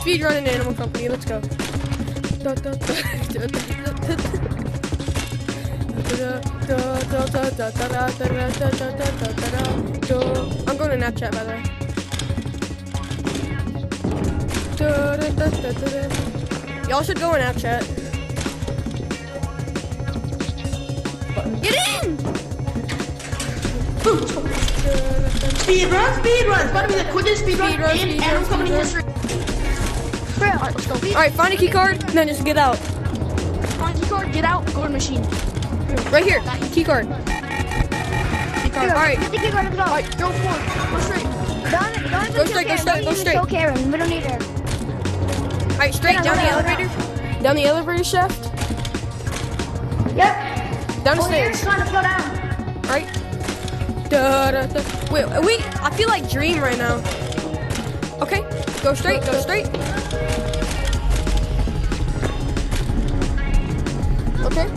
Speed running Animal Company. Let's go. I'm going to Snapchat, by the way. Y'all should go on Snapchat. Get in! Speed run. It's about to be the quickest speed run in Animal Company history. Alright, let's go. Alright, find a key card, and then just get out. Find key card, get out, go to machine. Right here, key card. Alright. Get the key card, let's go. Alright, go forward. Go straight. Go straight. Show Karen. We don't need her. Alright, straight down the elevator. Down the elevator shaft. Yep. Down the stairs. Come on, let's go down. Right. Wait, I feel like Dream right now. Okay, go straight. Okay.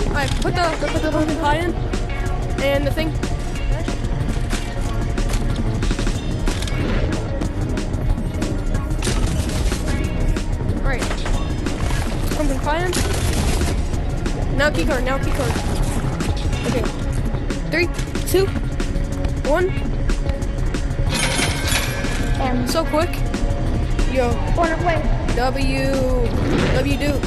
Alright, put the pumpkin pie in. And the thing. Alright. Pumpkin pie in. Now key card. Okay. 3, 2, 1. And so quick. Yo. corner way. W do.